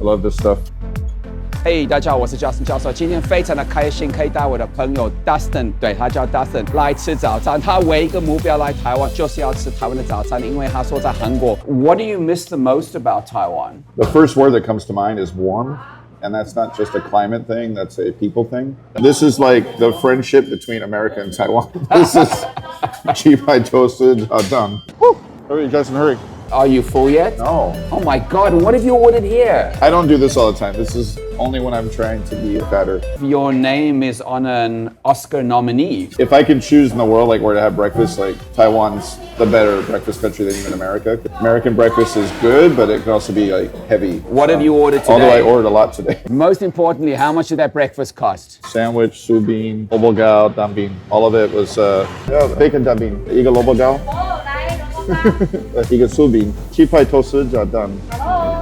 love this stuff. 嘿，大家好，我是 Justin 教授。今天非常的开心，可以带我的朋友 Dustin， 对，他叫 Dustin 来吃早餐。他唯一一个目标来台湾就是要吃台湾的早餐，因为他说在韩国。What do you miss the most about Taiwan? The first word that comes to mind is warm. And that's not just a climate thing, that's a people thing. This is like the friendship between America and Taiwan. This is Chipai toasted done. Woo! Hurry, Justin, hurry. Are you full yet? No. Oh my God, what have you ordered here? I don't do this all the time. This is only when I'm trying to be fatter. Your name is on an Oscar nominee. If I could choose in the world like where to have breakfast, like Taiwan's the better breakfast country than even America. American breakfast is good, but it can also be like heavy. What have you ordered today? Although I ordered a lot today. Most importantly, how much did that breakfast cost? Sandwich, su bean, lobogao, danbin. All of it was bacon danbin. Iga lobogao. Iga su bean. Chipai toasted done.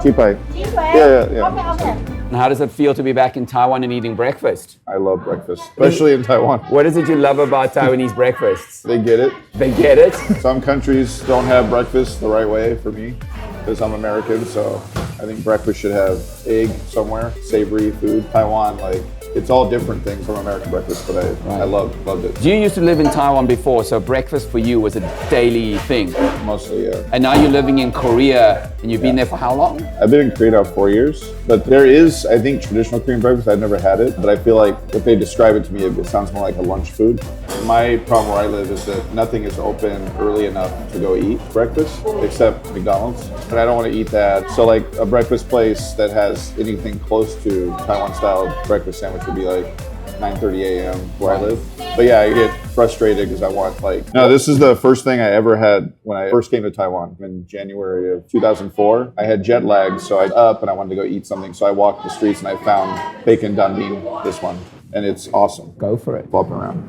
Chipai. Yeah. Okay. And how does it feel to be back in Taiwan and eating breakfast? I love breakfast, especially in Taiwan. What is it you love about Taiwanese breakfasts? They get it. They get it? Some countries don't have breakfast the right way for me because I'm American, so I think breakfast should have egg somewhere, savory food. Taiwan, like, it's all different things from American breakfast, but I loved it. You used to live in Taiwan before, so breakfast for you was a daily thing. Mostly, yeah. And now you're living in Korea, and you've been there for how long? I've been in Korea now 4 years, but there is, I think, traditional Korean breakfast. I've never had it, but I feel like if they describe it to me, it sounds more like a lunch food. My problem where I live is that nothing is open early enough to go eat breakfast, except McDonald's, and I don't want to eat that. So like a breakfast place that has anything close to Taiwan-style breakfast sandwich would be like 9:30 a.m. where I live. But yeah, I get frustrated because I want like... No, this is the first thing I ever had when I first came to Taiwan in January of 2004. I had jet lag, so I up and I wanted to go eat something. So I walked the streets and I found bacon danbin, this one. And it's awesome. Go for it. Flopping around.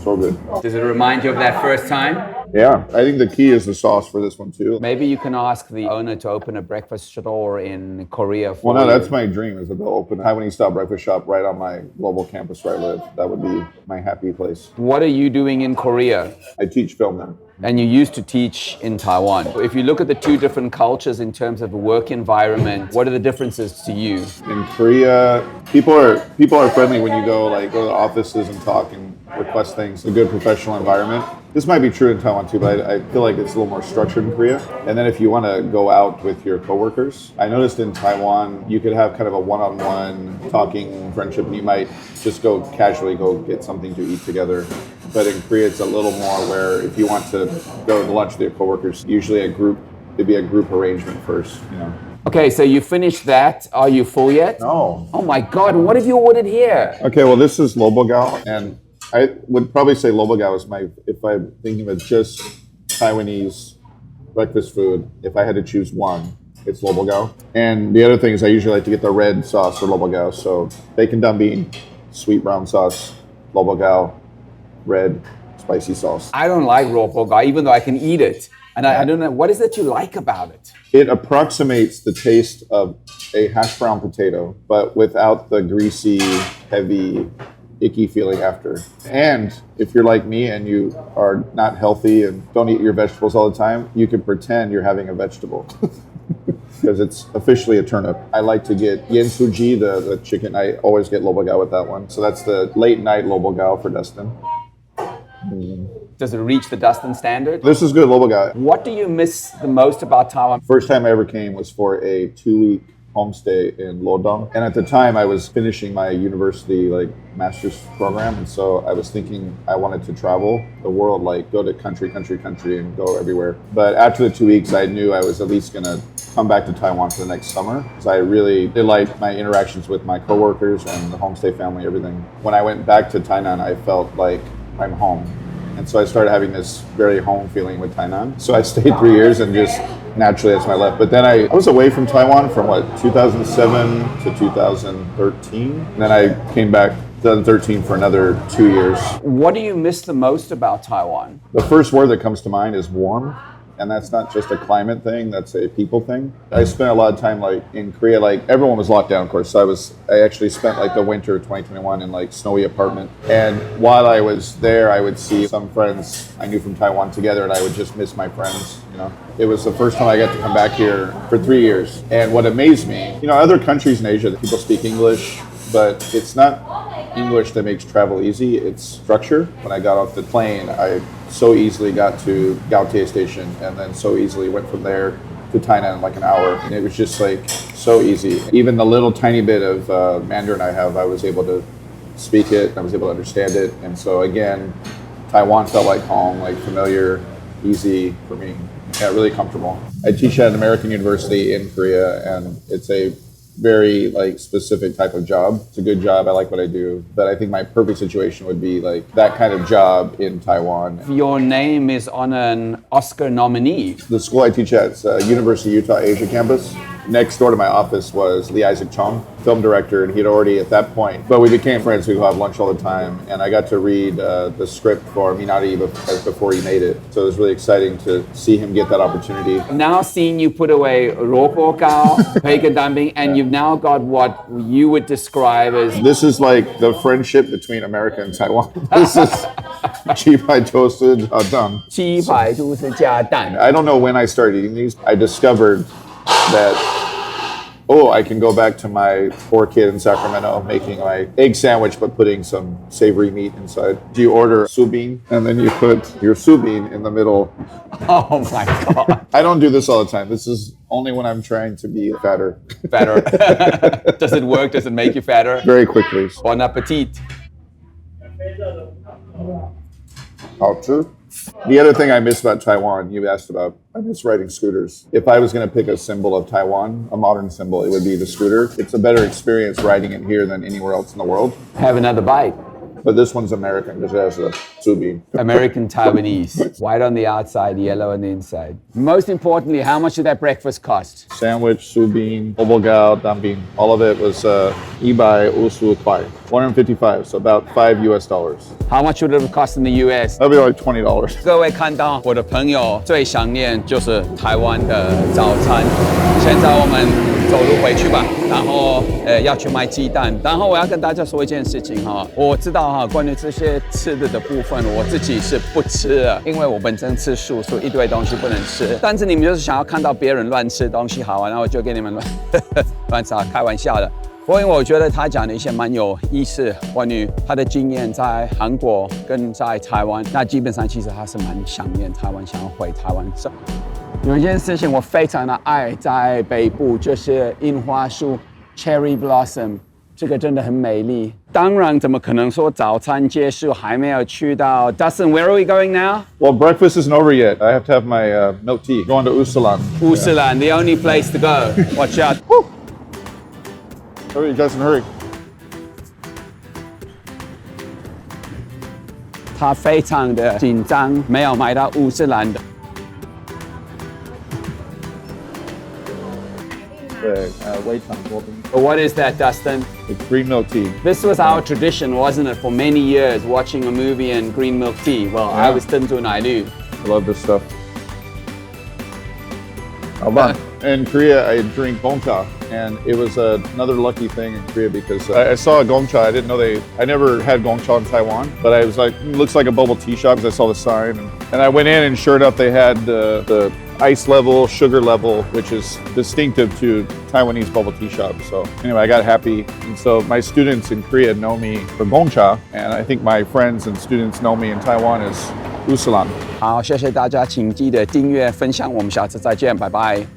So good. Does it remind you of that first time? Yeah, I think the key is the sauce for this one too. Maybe you can ask the owner to open a breakfast store in Korea for Well, no, you. that's my dream is that they'll open a Taiwanese-style breakfast shop right on my global campus where I live. That would be my happy place. What are you doing in Korea? I teach film there. And you used to teach in Taiwan. If you look at the two different cultures in terms of the work environment, what are the differences to you? In Korea, people are friendly when you go to the offices and talk and request things. A good professional environment. This might be true in Taiwan too, but I feel like it's a little more structured in Korea. And then if you want to go out with your coworkers, I noticed in Taiwan, you could have kind of a one-on-one talking friendship and you might just go casually go get something to eat together. But in Korea, it's a little more where if you want to go to lunch with your coworkers, usually it'd be a group arrangement first, you know. Okay, so you finished that. Are you full yet? No. Oh my God, what have you ordered here? Okay, well, this is lobogao, and I would probably say lobogao is if I'm thinking of just Taiwanese breakfast food, if I had to choose one, it's lobogao. And the other thing is I usually like to get the red sauce for lobogao. So bacon danbin, sweet brown sauce, lobogao, red spicy sauce. I don't like raw pork, even though I can eat it. And I don't know, what is it you like about it? It approximates the taste of a hash brown potato, but without the greasy, heavy, icky feeling after. And if you're like me and you are not healthy and don't eat your vegetables all the time, you can pretend you're having a vegetable. Because it's officially a turnip. I like to get yen suji, the chicken. I always get lobogao with that one. So that's the late night lobogao for Dustin. Does it reach the Dustin standard? This is good lobogao. What do you miss the most about Taiwan? First time I ever came was for a 2-week homestay in Lodong. And at the time I was finishing my university master's program. And so I was thinking I wanted to travel the world, go to country and go everywhere. But after the 2 weeks, I knew I was at least gonna come back to Taiwan for the next summer. Because I really did like my interactions with my coworkers and the homestay family, everything. When I went back to Tainan, I felt like I'm home. And so I started having this very home feeling with Tainan. So I stayed 3 years and just naturally that's when I left. But then I was away from Taiwan from 2007 to 2013. And then I came back 2013 for another 2 years. What do you miss the most about Taiwan? The first word that comes to mind is warm. and that's not just a climate thing, that's a people thing. I spent a lot of time like in Korea, like everyone was locked down, of course. So I actually spent like the winter of 2021 in like snowy apartment. And while I was there, I would see some friends I knew from Taiwan together, and I would just miss my friends, you know. It was the first time I got to come back here for 3 years. And what amazed me, you know, other countries in Asia, people speak English, but it's not English that makes travel easy, it's structure. When I got off the plane, I so easily got to Gaotie Station and then so easily went from there to Tainan in like an hour. And it was just like so easy. Even the little tiny bit of Mandarin I have, I was able to speak it, I was able to understand it. And so again, Taiwan felt like home, like familiar, easy for me. Yeah, really comfortable. I teach at an American university in Korea, and it's a very like specific type of job. It's a good job. I like what I do, but I think my perfect situation would be like that kind of job in Taiwan. Your name is on an Oscar nominee. The school I teach at is University of Utah Asia campus. Next door to my office was Lee Isaac Chung, film director, and he'd already at that point, but we became friends. We'd have lunch all the time, and I got to read the script for Minari before he made it. So it was really exciting to see him get that opportunity. Now seeing you put away Ropo Gao, Peigen Danbing, and you've now got what you would describe as... This is like the friendship between America and Taiwan. This is Chi Pai toasted dum. 鸡排都是加蛋. I don't know when I started eating these. I discovered that I can go back to my poor kid in Sacramento making my egg sandwich but putting some savory meat inside. Do you order soubine and then you put your soubine in the middle? Oh my God. I don't do this all the time. This is only when I'm trying to be fatter. Fatter. Does it work? Does it make you fatter? Very quickly. Bon appetit. 好吃. The other thing I miss about Taiwan, you asked about, I miss riding scooters. If I was going to pick a symbol of Taiwan, a modern symbol, it would be the scooter. It's a better experience riding it here than anywhere else in the world. Have another bite. But this one's American because it has a soubine. American Taiwanese. White on the outside, yellow on the inside. Most importantly, how much did that breakfast cost? Sandwich, soubine, obogao, dambin. All of it was ibai usu kwai. 155, so about $5 US. How much would it have cost in the US? That'd be like $20. 各位看到我的朋友最想念就是台湾的早餐。现在我们走路回去吧，然后要去买鸡蛋。然后我要跟大家说一件事情哈，我知道哈，关于这些吃的的部分，我自己是不吃的，因为我本身吃素，所以一堆东西不能吃。但是你们就是想要看到别人乱吃东西好玩，然后我就给你们乱吃，开玩笑的。不过因为我觉得他讲的一些蛮有意思，关于他的经验在韩国跟在台湾，那基本上其实他是蛮想念台湾，想要回台湾。有一件事情我非常的爱，在北部就是樱花树 （Cherry Blossom）， 这个真的很美丽。当然，怎么可能说早餐结束还没有去到 Dustin, where are we going now? Well, breakfast isn't over yet. I have to have my milk tea. Going to Usulan. Usulan, the only place to go. Watch out. Hurry, Justin, hurry. 他非常的紧张，没有买到乌斯兰的。对，微糖多冰。What is that, Dustin? It's green milk tea. This was our tradition, wasn't it, for many years, watching a movie and green milk tea. Well, I was Tuntu Naidu. I love this stuff. In Korea, I drink gongcha, and it was another lucky thing in Korea because I saw a gongcha. I didn't know I never had gongcha in Taiwan, but I was like, looks like a bubble tea shop because I saw the sign. And I went in, and sure enough, they had the ice level, sugar level, which is distinctive to Taiwanese bubble tea shops. So anyway, I got happy. And so my students in Korea know me for gongcha, and I think my friends and students know me in Taiwan as Usulan. 好，谢谢大家，请记得订阅、分享，我们下次再见，拜拜。